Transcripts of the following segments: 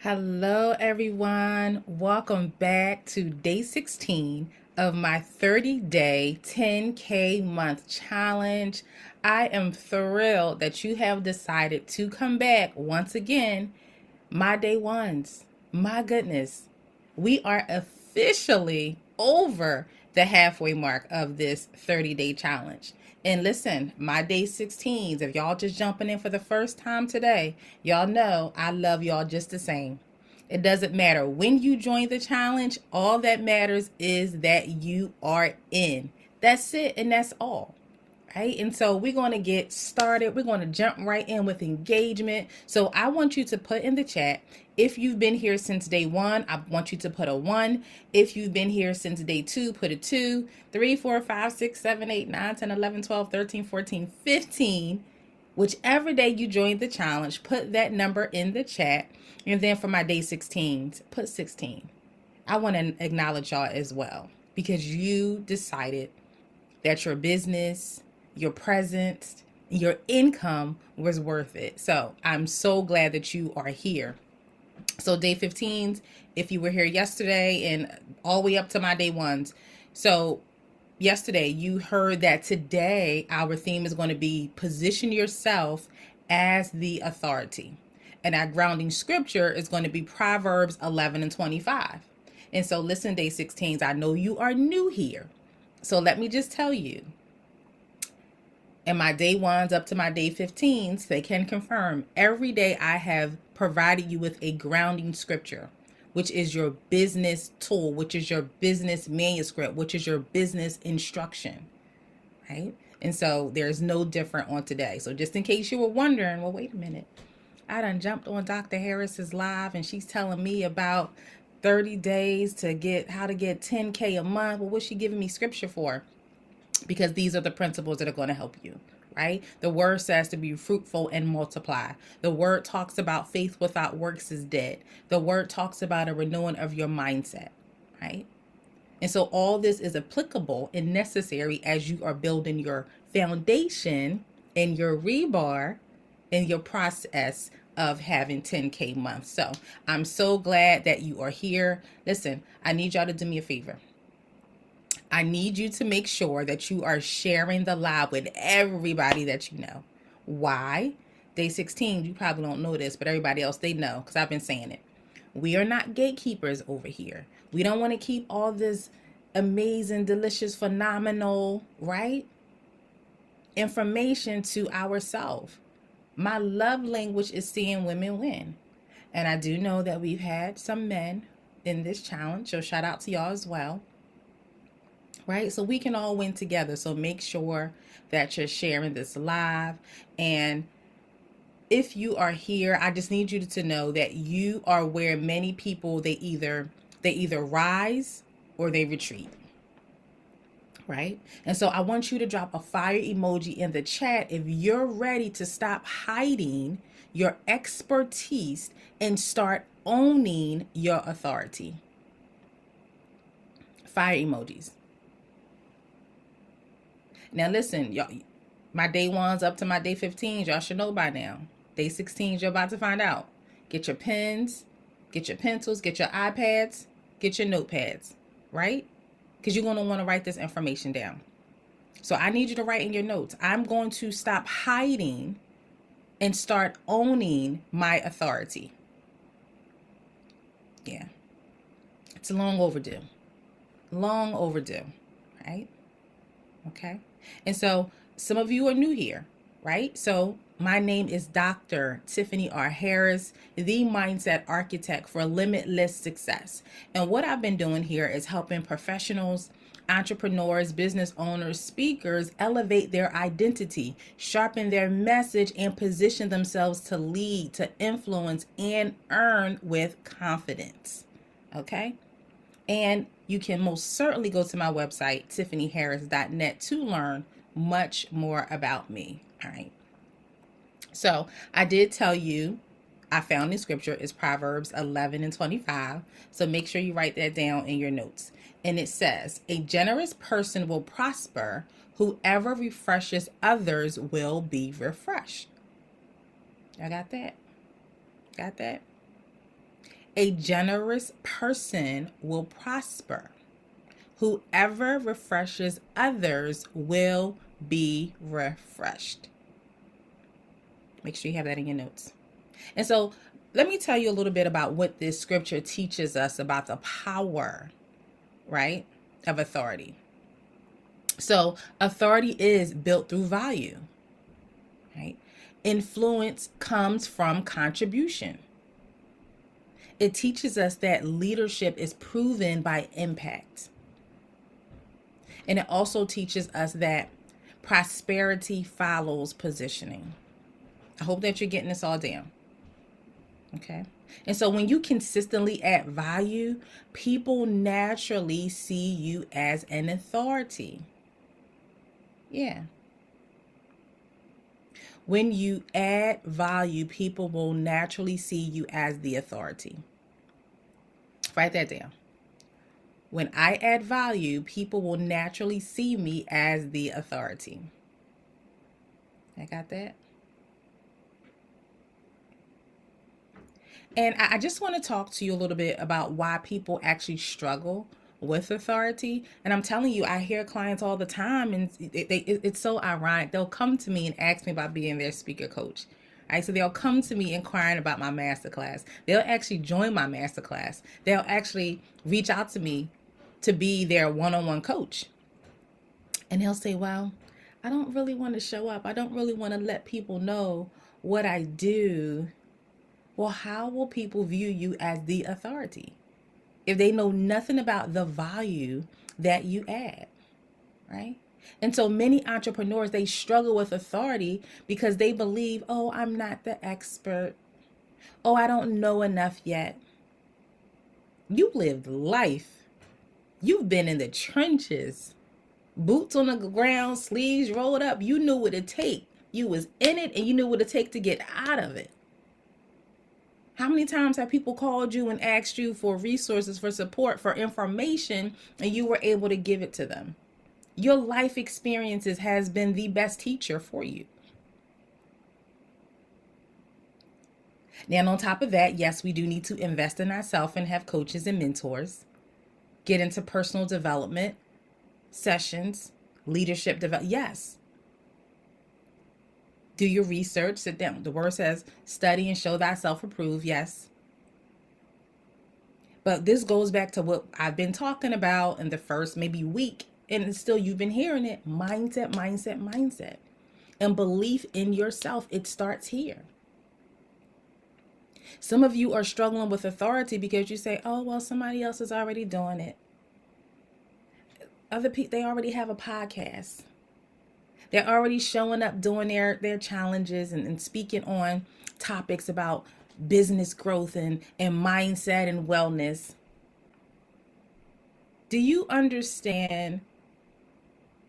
Hello, everyone. Welcome back to day 16 of my 30-day 10K month challenge. I am thrilled that you have decided to come back once again. My day ones. My goodness, we are officially over the halfway mark of this 30-day challenge. And listen, my day 16s, if y'all just jumping in for the first time today, y'all know I love y'all just the same. It doesn't matter when you join the challenge, all that matters is that you are in. That's it, and that's all. Right? And so we're going to get started. We're going to jump right in with engagement. So I want you to put in the chat, if you've been here since day one, I want you to put a one. If you've been here since day two, put a two. 3, 4, 5, 6, 7, 8, 9, 10, 11, 12, 13, 14, 15. Whichever day you joined the challenge, put that number in the chat. And then for my day 16s, put 16. I want to acknowledge y'all as well because you decided that your business, your presence, your income was worth it. So I'm so glad that you are here. So day 15s, if you were here yesterday and all the way up to my day ones. So yesterday you heard that today our theme is going to be position yourself as the authority. And our grounding scripture is going to be Proverbs 11 and 25. And so listen, day 16s, I know you are new here. So let me just tell you, and my day ones up to my day 15s, they can confirm every day I have provided you with a grounding scripture, which is your business tool, which is your business manuscript, which is your business instruction, right? And so there's no different on today. So just in case you were wondering, well, wait a minute. I done jumped on Dr. Harris's live and she's telling me about 30 days to get how to get 10K a month. Well, what's she giving me scripture for? Because these are the principles that are going to help you, right? The word says to be fruitful and multiply. The word talks about faith without works is dead. The word talks about a renewing of your mindset, right? And so all this is applicable and necessary as you are building your foundation and your rebar in your process of having 10K months. So I'm so glad that you are here. Listen, I need y'all to do me a favor. I need you to make sure that you are sharing the live with everybody that you know. Why? Day 16, you probably don't know this, but everybody else, they know because I've been saying it. We are not gatekeepers over here. We don't want to keep all this amazing, delicious, phenomenal, right? Information to ourselves. My love language is seeing women win. And I do know that we've had some men in this challenge, so shout out to y'all as well, right? So we can all win together. So make sure that you're sharing this live. And if you are here, I just need you to know that you are where many people they either rise or they retreat. Right? And so I want you to drop a fire emoji in the chat if you're ready to stop hiding your expertise and start owning your authority. Fire emojis. Now listen, y'all, my day ones up to my day 15s, y'all should know by now. Day 16s, you're about to find out. Get your pens, get your pencils, get your iPads, get your notepads, right? Because you're going to want to write this information down. So I need you to write in your notes. I'm going to stop hiding and start owning my authority. Yeah. It's long overdue. Long overdue, right? Okay. And so some of you are new here, right? So my name is Dr. Tiffany R. Harris, the mindset architect for limitless success. And what I've been doing here is helping professionals, entrepreneurs, business owners, speakers elevate their identity, sharpen their message, and position themselves to lead, to influence, and earn with confidence. Okay? And you can most certainly go to my website, tiffanyharris.net, to learn much more about me. All right. So I did tell you I found in scripture is Proverbs 11 and 25. So make sure you write that down in your notes. And it says, a generous person will prosper. Whoever refreshes others will be refreshed. I got that. Got that? A generous person will prosper. Whoever refreshes others will be refreshed. Make sure you have that in your notes. And so let me tell you a little bit about what this scripture teaches us about the power, right, of authority. So authority is built through value, right? Influence comes from contribution. It teaches us that leadership is proven by impact. And it also teaches us that prosperity follows positioning. I hope that you're getting this all down. Okay. And so when you consistently add value, people naturally see you as an authority. Yeah. When you add value, people will naturally see you as the authority. Write that down. When I add value, people will naturally see me as the authority. I got that? And I just want to talk to you a little bit about why people actually struggle with authority. And I'm telling you, I hear clients all the time, and it's so ironic. They'll come to me and ask me about being their speaker coach. Right, so they'll come to me inquiring about my masterclass. They'll actually join my masterclass. They'll actually reach out to me to be their one-on-one coach. And they'll say, well, I don't really want to show up. I don't really want to let people know what I do. Well, how will people view you as the authority if they know nothing about the value that you add, right? And so many entrepreneurs, they struggle with authority because they believe, oh, I'm not the expert. Oh, I don't know enough yet. You lived life. You've been in the trenches, boots on the ground, sleeves rolled up. You knew what it take. You was in it and you knew what it take to get out of it. How many times have people called you and asked you for resources, for support, for information, and you were able to give it to them? Your life experiences has been the best teacher for you. Now, on top of that, yes, we do need to invest in ourselves and have coaches and mentors. Get into personal development sessions, leadership development. Yes. Do your research, sit down. The word says, study and show thyself approved. Yes. But this goes back to what I've been talking about in the first maybe week, and still you've been hearing it. Mindset, mindset, mindset. And belief in yourself. It starts here. Some of you are struggling with authority because you say, oh, well, somebody else is already doing it. Other people, they already have a podcast. They're already showing up doing their challenges and speaking on topics about business growth and mindset and wellness. Do you understand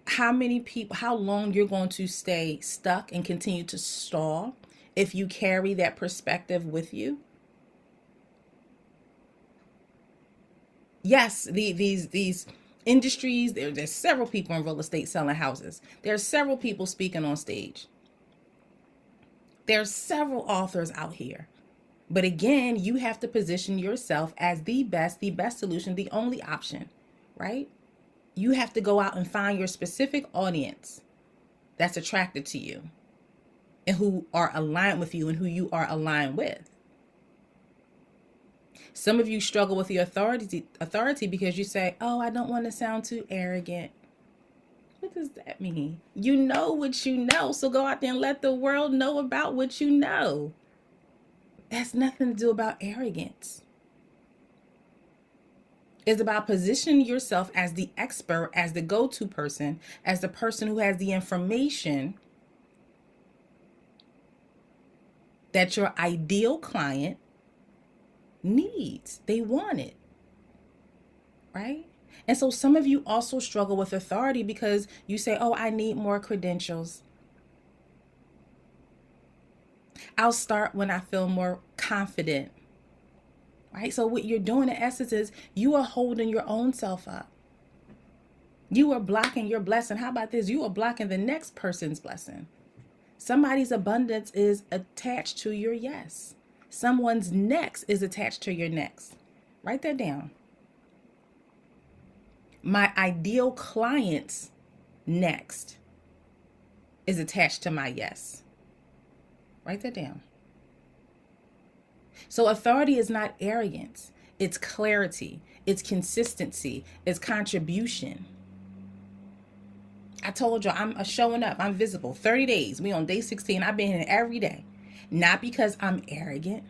how long you're going to stay stuck and continue to stall if you carry that perspective with you? Yes, these industries, there's several people in real estate selling houses. There's several people speaking on stage. There's several authors out here. But again, you have to position yourself as the best solution, the only option, right? You have to go out and find your specific audience that's attracted to you and who are aligned with you and who you are aligned with. Some of you struggle with the authority because you say, oh, I don't want to sound too arrogant. What does that mean? You know what you know, so go out there and let the world know about what you know. It has nothing to do about arrogance. It's about positioning yourself as the expert, as the go-to person, as the person who has the information that your ideal client needs. They want it, right? And so some of you also struggle with authority because you say, oh, I need more credentials. I'll start when I feel more confident, right? So what you're doing in essence is you are holding your own self up. You are blocking your blessing. How about this? You are blocking the next person's blessing. Somebody's abundance is attached to your yes. Someone's next is attached to your next. Write that down. My ideal client's next is attached to my yes. Write that down. So authority is not arrogance. It's clarity. It's consistency. It's contribution. I told you I'm showing up. I'm visible. 30 days. We on day 16. I've been here every day. Not because I'm arrogant.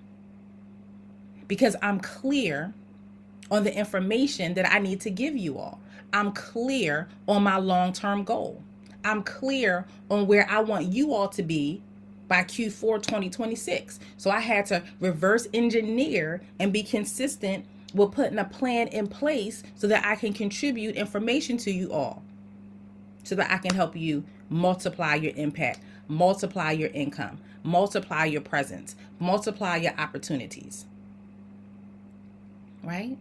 Because I'm clear on the information that I need to give you all. I'm clear on my long-term goal. I'm clear on where I want you all to be by Q4 2026. So I had to reverse engineer and be consistent with putting a plan in place so that I can contribute information to you all, so that I can help you multiply your impact, multiply your income, multiply your presence, multiply your opportunities. Right?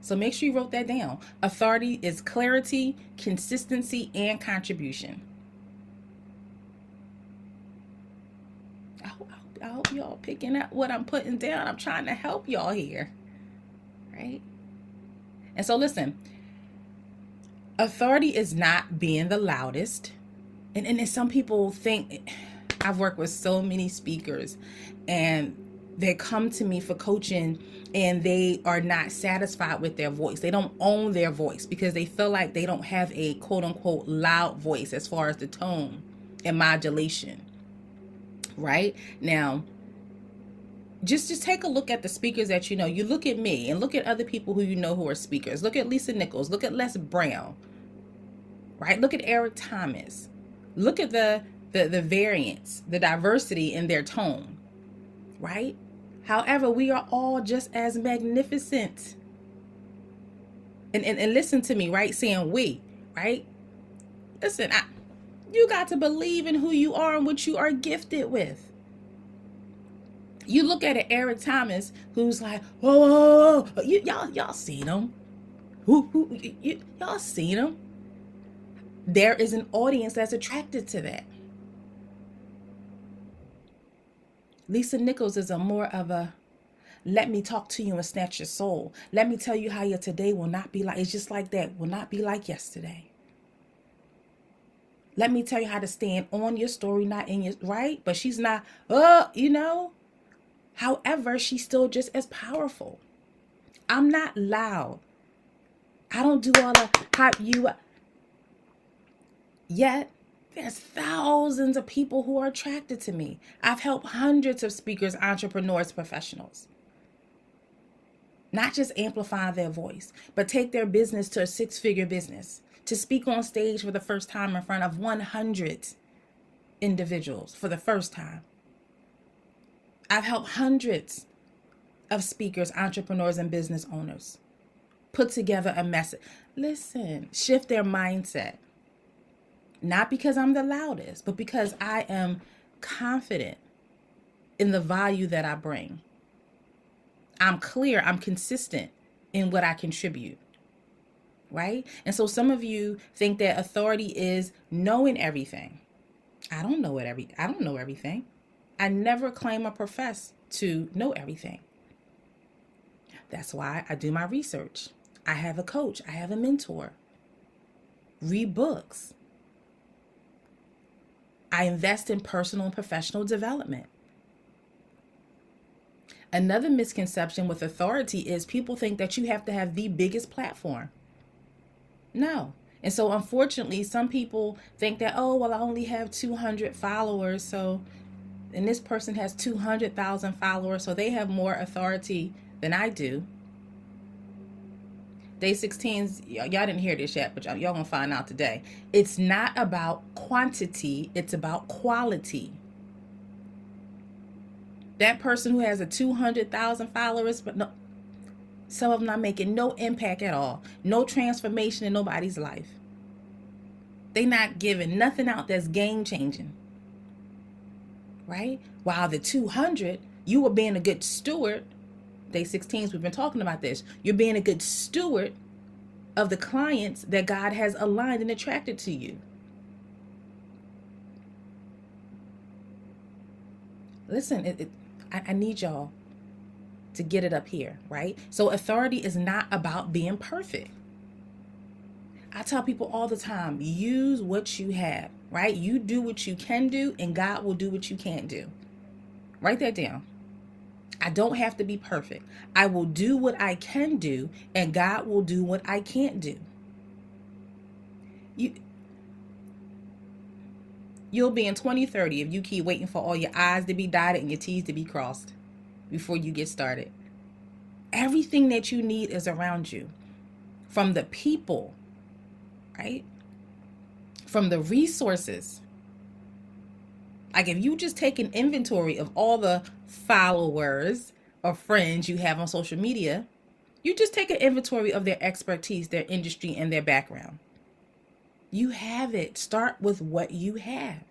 So make sure you wrote that down. Authority is clarity, consistency, and contribution. I hope y'all picking up what I'm putting down. I'm trying to help y'all here. Right? And so listen, authority is not being the loudest. And some people think, I've worked with so many speakers and they come to me for coaching and they are not satisfied with their voice. They don't own their voice because they feel like they don't have a quote unquote loud voice as far as the tone and modulation. Right? Now, just take a look at the speakers that you know. You look at me and look at other people who you know who are speakers. Look at Lisa Nichols. Look at Les Brown. Right? Look at Eric Thomas. Look at the variance, the diversity in their tone. Right? However, we are all just as magnificent. And listen to me, right? Saying we, right? Listen, you got to believe in who you are and what you are gifted with. You look at an Eric Thomas who's like, whoa, y'all seen him? Y'all seen him? There is an audience that's attracted to that. Lisa Nichols is more of a, let me talk to you and snatch your soul. Let me tell you how your today will not be like, it's just like that, will not be like yesterday. Let me tell you how to stand on your story, not in your, right? But she's not, However, she's still just as powerful. I'm not loud. I don't do all the hype you. Yet, there's thousands of people who are attracted to me. I've helped hundreds of speakers, entrepreneurs, professionals. Not just amplify their voice, but take their business to a 6-figure business, to speak on stage for the first time in front of 100 individuals for the first time. I've helped hundreds of speakers, entrepreneurs, and business owners put together a message. Listen, shift their mindset. Not because I'm the loudest, but because I am confident in the value that I bring. I'm clear, I'm consistent in what I contribute. Right? And so some of you think that authority is knowing everything. I don't know everything. I never claim or profess to know everything. That's why I do my research. I have a coach. I have a mentor. Read books. I invest in personal and professional development. Another misconception with authority is people think that you have to have the biggest platform. No. And so unfortunately, some people think that, oh, well, I only have 200 followers. And this person has 200,000 followers, so they have more authority than I do. Day 16's, y'all didn't hear this yet, but y'all gonna find out today. It's not about quantity, it's about quality. That person who has a 200,000 followers, but no, some of them not making no impact at all, no transformation in nobody's life. They not giving nothing out that's game changing. Right? While the 200, you were being a good steward. Day 16s, we've been talking about this. You're being a good steward of the clients that God has aligned and attracted to you. Listen, I need y'all to get it up here, right? So authority is not about being perfect. I tell people all the time, use what you have, right? You do what you can do, and God will do what you can't do. Write that down. I don't have to be perfect. I will do what I can do, and God will do what I can't do. You, you'll be in 2030 if you keep waiting for all your I's to be dotted and your T's to be crossed before you get started. Everything that you need is around you, from the people, right? From the resources. Like if you just take an inventory of all the followers or friends you have on social media, you just take an inventory of their expertise, their industry, and their background. You have it. Start with what you have.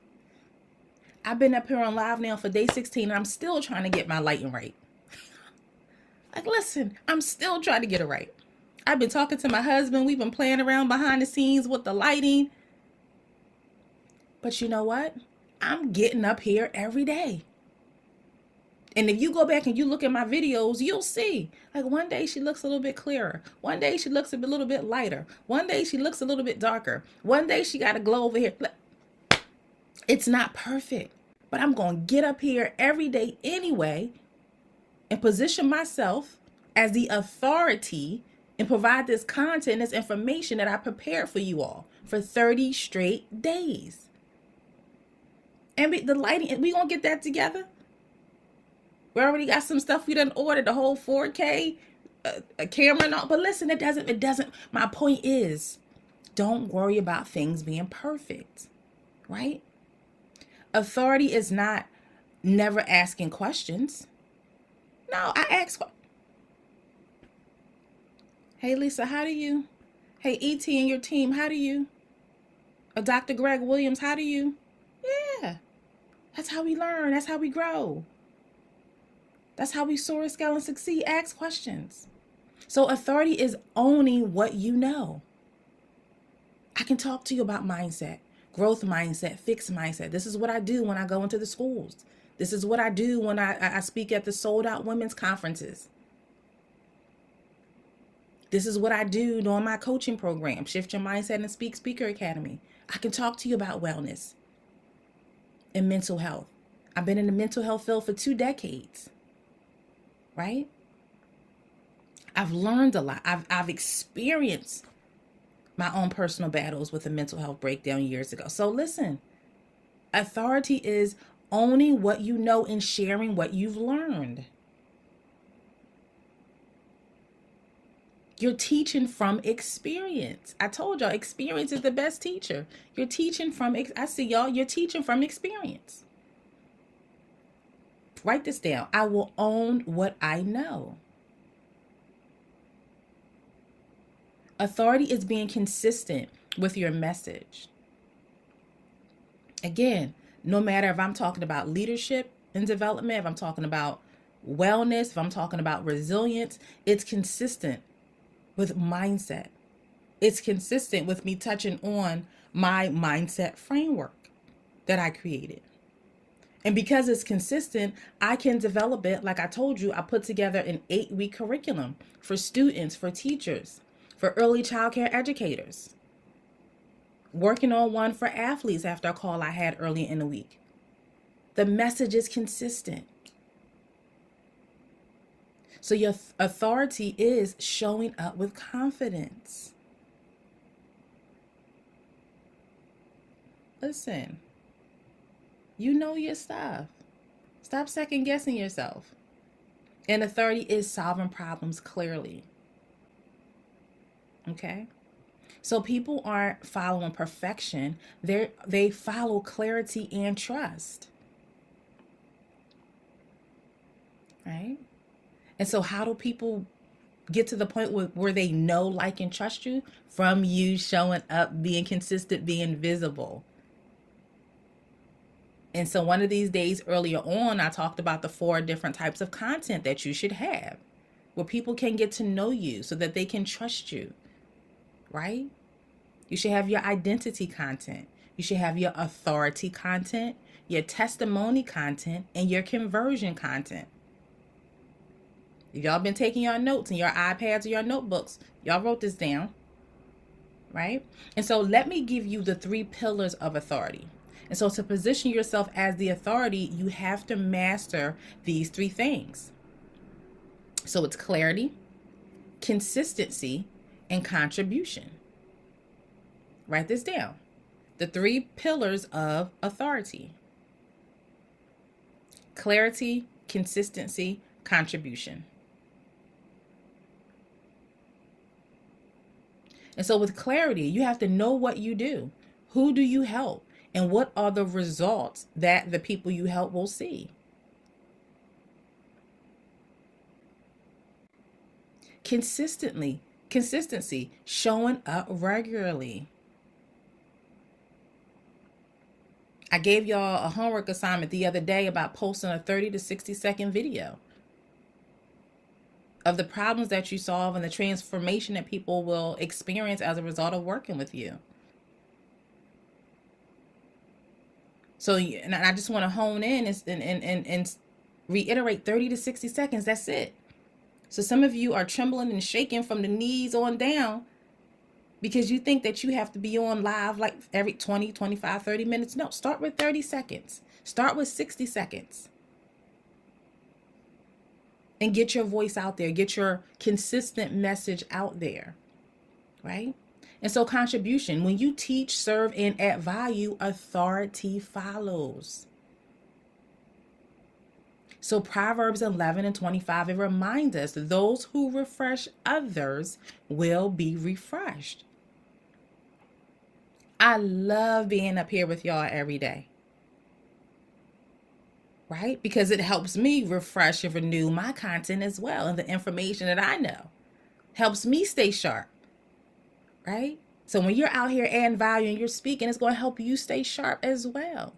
I've been up here on live now for day 16 and I'm still trying to get my lighting right. Like, listen, I'm still trying to get it right. I've been talking to my husband. We've been playing around behind the scenes with the lighting. But you know what? I'm getting up here every day. And if you go back and you look at my videos, you'll see. Like one day she looks a little bit clearer. One day she looks a little bit lighter. One day she looks a little bit darker. One day she got a glow over here. It's not perfect. But I'm going to get up here every day anyway and position myself as the authority and provide this content, this information that I prepared for you all for 30 straight days. And the lighting, we going to get that together. We already got some stuff we done ordered, the whole 4K, a camera and all. But listen, it doesn't, my point is, don't worry about things being perfect, right? Authority is not never asking questions. No, I ask. Hey, Lisa, how do you? Hey, E.T. and your team, how do you? Dr. Greg Williams, how do you? Yeah, that's how we learn. That's how we grow. That's how we soar, scale, and succeed. Ask questions. So authority is owning what you know. I can talk to you about mindset, growth mindset, fixed mindset. This is what I do when I go into the schools. This is what I do when I speak at the sold out women's conferences. This is what I do during my coaching program, Shift Your Mindset and Speak Speaker Academy. I can talk to you about wellness and mental health. I've been in the mental health field for 2 decades, right? I've learned a lot. I've experienced my own personal battles with a mental health breakdown years ago. So listen, authority is owning what you know and sharing what you've learned. You're teaching from experience. I told y'all, experience is the best teacher. You're teaching from, I see y'all, you're teaching from experience. Write this down. I will own what I know. Authority is being consistent with your message. Again, no matter if I'm talking about leadership and development, if I'm talking about wellness, if I'm talking about resilience, it's consistent with mindset. It's consistent with me touching on my mindset framework that I created. And because it's consistent, I can develop it. Like I told you, I put together an 8-week curriculum for students, for teachers, for early childcare educators. Working on one for athletes after a call I had early in the week. The message is consistent. So your authority is showing up with confidence. Listen, you know your stuff. Stop second guessing yourself. And authority is solving problems clearly. Okay? So people aren't following perfection. They follow clarity and trust. Right? And so how do people get to the point where they know, like, and trust you? From you showing up, being consistent, being visible. And so one of these days earlier on, I talked about the 4 different types of content that you should have, where people can get to know you so that they can trust you, right? You should have your identity content. You should have your authority content, your testimony content, and your conversion content. If y'all been taking your notes and your iPads or your notebooks, y'all wrote this down, right? And so let me give you the 3 pillars of authority. And so to position yourself as the authority, you have to master these 3 things. So it's clarity, consistency, and contribution. Write this down. The 3 pillars of authority: clarity, consistency, contribution. And so with clarity, you have to know what you do. Who do you help? And what are the results that the people you help will see? Consistency, showing up regularly. I gave y'all a homework assignment the other day about posting a 30 to 60-second video of the problems that you solve and the transformation that people will experience as a result of working with you. So, and I just want to hone in and reiterate 30 to 60 seconds. That's it. So some of you are trembling and shaking from the knees on down because you think that you have to be on live like every 20, 25, 30 minutes. No, start with 30 seconds. Start with 60 seconds. And get your voice out there. Get your consistent message out there, right? And so contribution, when you teach, serve, and add value, authority follows. So Proverbs 11:25, it reminds us that those who refresh others will be refreshed. I love being up here with y'all every day, right? Because it helps me refresh and renew my content as well. And the information that I know helps me stay sharp, right? So when you're out here adding value and you're speaking, it's going to help you stay sharp as well.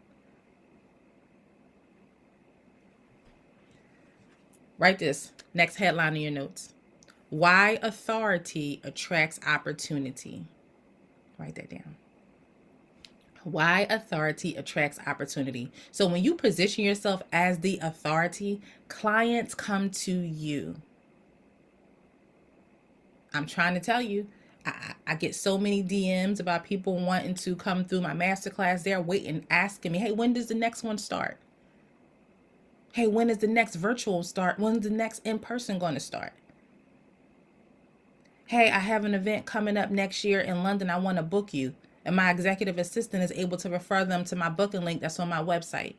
Write this next headline in your notes: why authority attracts opportunity. Write that down. Why authority attracts opportunity. So when you position yourself as the authority, clients come to you. I'm trying to tell you, I get so many DMs about people wanting to come through my masterclass. They're waiting, asking me, hey, when does the next one start? Hey, when is the next virtual start? When's the next in-person going to start? Hey, I have an event coming up next year in London. I want to book you. And my executive assistant is able to refer them to my booking link that's on my website.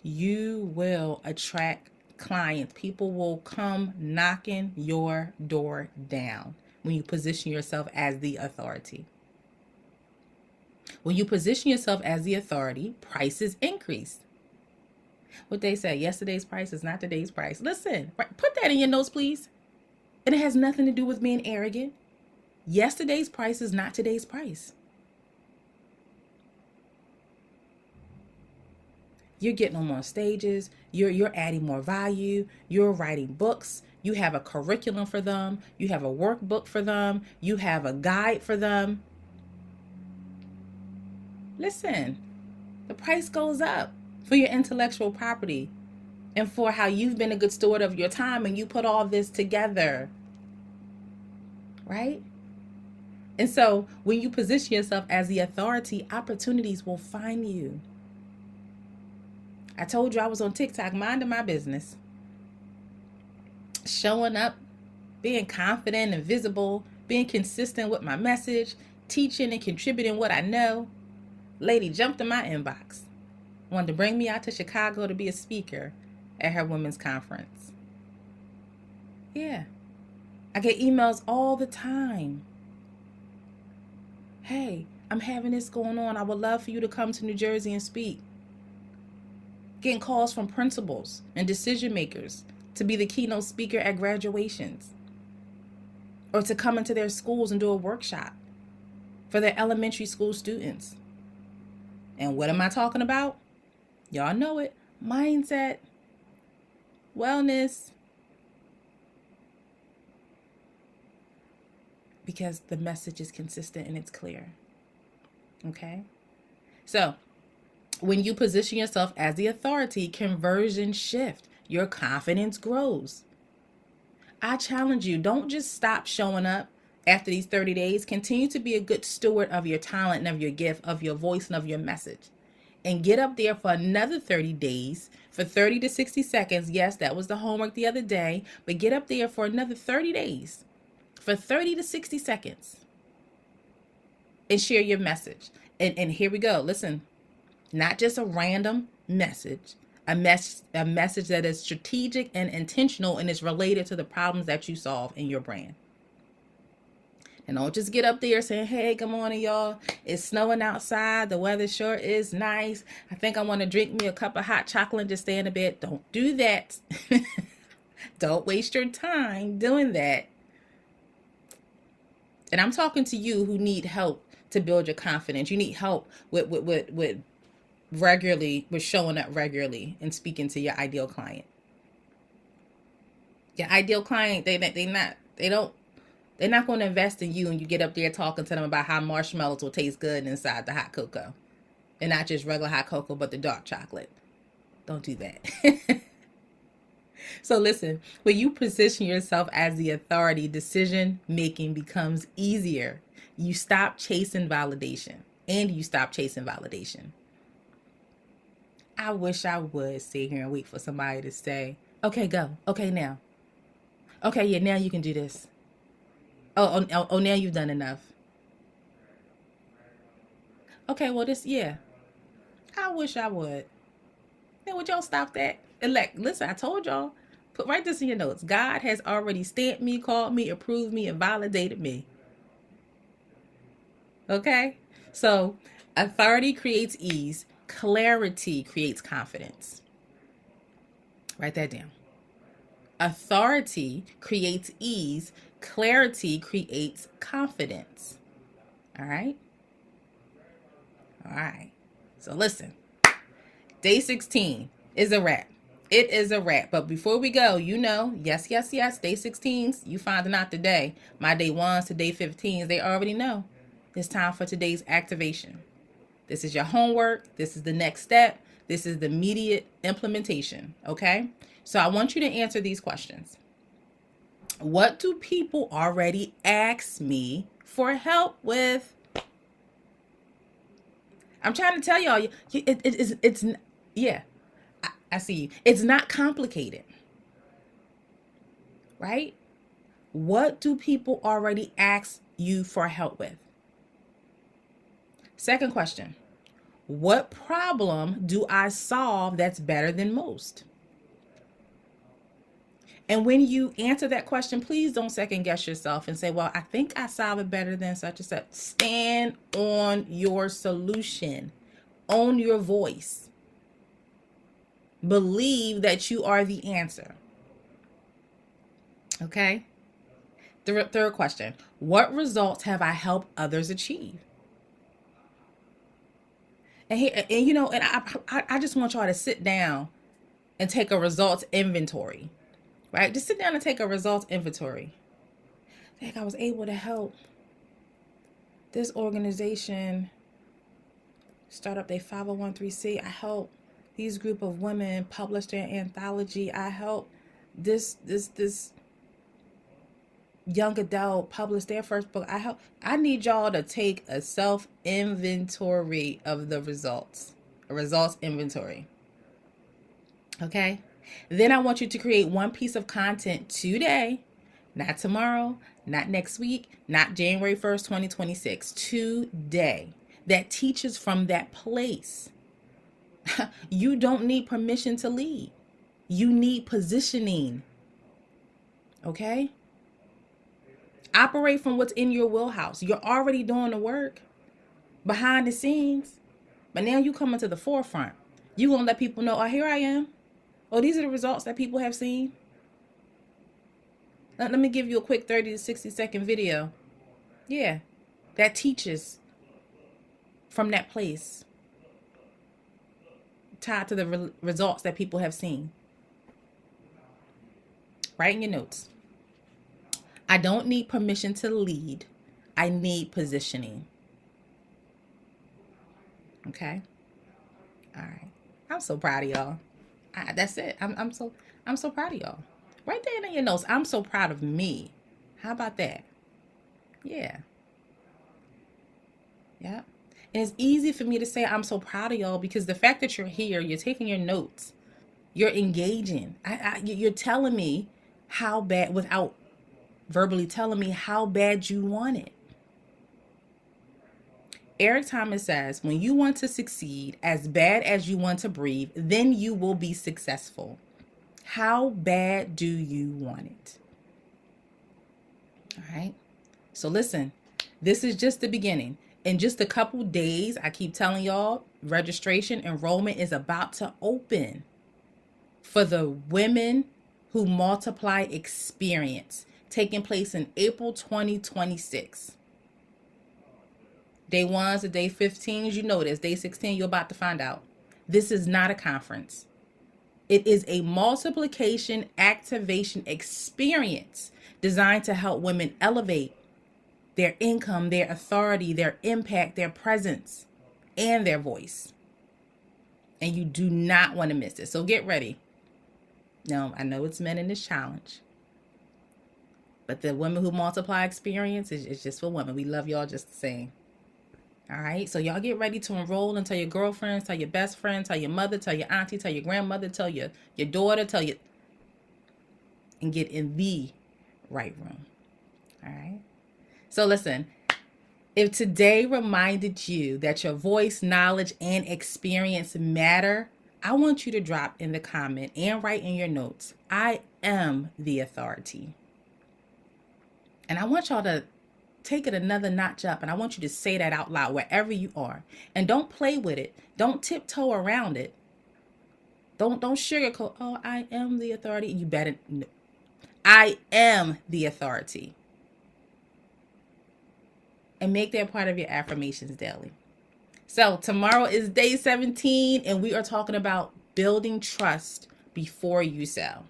You will attract clients. People will come knocking your door down when you position yourself as the authority. When you position yourself as the authority, prices increase. What they say, yesterday's price is not today's price. Listen, put that in your notes, please. And it has nothing to do with being arrogant. Yesterday's price is not today's price. You're getting on more stages. You're adding more value. You're writing books. You have a curriculum for them. You have a workbook for them. You have a guide for them. Listen, the price goes up for your intellectual property and for how you've been a good steward of your time and you put all this together, right? And so when you position yourself as the authority, opportunities will find you. I told you I was on TikTok minding my business, showing up, being confident and visible, being consistent with my message, teaching and contributing what I know. Lady jumped in my inbox, wanted to bring me out to Chicago to be a speaker at her women's conference. Yeah, I get emails all the time. Hey, I'm having this going on. I would love for you to come to New Jersey and speak. Getting calls from principals and decision makers to be the keynote speaker at graduations or to come into their schools and do a workshop for their elementary school students. And what am I talking about? Y'all know it. Mindset, wellness. Because the message is consistent and it's clear. Okay? So When you position yourself as the authority, conversion shift. Your confidence grows. I challenge you, don't just stop showing up after these 30 days. Continue to be a good steward of your talent and of your gift, of your voice and of your message. And get up there for another 30 days, for 30 to 60 seconds. Yes, that was the homework the other day, but get up there for another 30 days, for 30 to 60 seconds, and share your message. And here we go. Listen, not just a random message, a message that is strategic and intentional and is related to the problems that you solve in your brand. And don't just get up there saying, hey, good morning, y'all. It's snowing outside. The weather sure is nice. I think I want to drink me a cup of hot chocolate and just stay in the bed. Don't do that. Don't waste your time doing that. And I'm talking to you who need help to build your confidence. You need help with showing up regularly and speaking to your ideal client. Your ideal client, they're not going to invest in you and you get up there talking to them about how marshmallows will taste good inside the hot cocoa. And not just regular hot cocoa, but the dark chocolate. Don't do that. So listen, when you position yourself as the authority, decision making becomes easier. You stop chasing validation. I wish I would sit here and wait for somebody to say, okay, go. Okay, now. Okay, yeah, now you can do this. Oh, now you've done enough. Okay, well, yeah. I wish I would. Then would y'all stop that? Listen, I told y'all, write this in your notes. God has already stamped me, called me, approved me, and validated me. Okay? So, authority creates ease. Clarity creates confidence. Write that down. Authority creates ease. Clarity creates confidence. All right? All right. So listen, day 16 is a wrap. It is a wrap. But before we go, yes, day 16s, you finding out today. My day 1s to day 15s, they already know. It's time for today's activation. This is your homework. This is the next step. This is the immediate implementation. Okay? So I want you to answer these questions. What do people already ask me for help with? I'm trying to tell y'all, I see you. It's not complicated, right? What do people already ask you for help with? Second question, what problem do I solve that's better than most? And when you answer that question, please don't second guess yourself and say, well, I think I solve it better than such and such. Stand on your solution. Own your voice. Believe that you are the answer. Okay? Third question, what results have I helped others achieve? And I just want y'all to sit down and take a results inventory. Right? Just sit down and take a results inventory. Like, I was able to help this organization start up their 501(c)(3). I helped these group of women publish their anthology. I helped this young adult publish their first book. I need y'all to take a self inventory of the results. A results inventory. Okay? Then I want you to create one piece of content today, not tomorrow, not next week, not January 1st, 2026, today, that teaches from that place. You don't need permission to lead. You need positioning. Okay? Operate from what's in your wheelhouse. You're already doing the work behind the scenes, but now you come into the forefront. You're going to let people know, oh, here I am. Oh, these are the results that people have seen. Let me give you a quick 30 to 60 second video. Yeah, that teaches from that place, tied to the results that people have seen. Write in your notes. I don't need permission to lead. I need positioning. Okay? All right. I'm so proud of y'all. That's it. I'm so proud of y'all. Right there in your notes. I'm so proud of me. How about that? Yeah. Yeah. And it's easy for me to say I'm so proud of y'all because the fact that you're here, you're taking your notes, you're engaging. You're telling me how bad, without verbally telling me how bad you want it. Eric Thomas says, when you want to succeed as bad as you want to breathe, then you will be successful. How bad do you want it? All right. So listen, this is just the beginning. In just a couple days, I keep telling y'all, registration enrollment is about to open for the Women Who Multiply experience taking place in April 2026. Day 1s to day 15s, you know this. Day 16, you're about to find out. This is not a conference. It is a multiplication activation experience designed to help women elevate their income, their authority, their impact, their presence, and their voice. And you do not want to miss it. So get ready. Now, I know it's men in this challenge, but the Women Who Multiply experience is just for women. We love y'all just the same. All right. So y'all get ready to enroll and tell your girlfriends, tell your best friend, tell your mother, tell your auntie, tell your grandmother, tell your daughter, tell your, and get in the right room. All right. So listen, if today reminded you that your voice, knowledge, and experience matter, I want you to drop in the comment and write in your notes, I am the authority. And I want y'all to take it another notch up, and I want you to say that out loud wherever you are. And don't play with it. Don't tiptoe around it. Don't sugarcoat, oh, I am the authority. You better, I am the authority. And make that part of your affirmations daily. So tomorrow is day 17, and we are talking about building trust before you sell.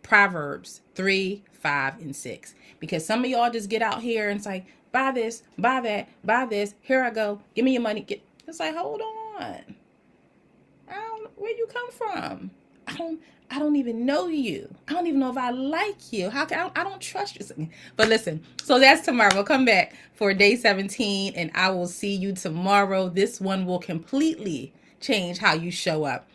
Proverbs 3, 5, and 6. Because some of y'all just get out here and it's like, buy this, buy that, buy this. Here I go. Give me your money. It's like, hold on. Where you come from? I don't even know you. I don't even know if I like you. How can I don't trust you. But listen, so that's tomorrow. We'll come back for day 17, and I will see you tomorrow. This one will completely change how you show up.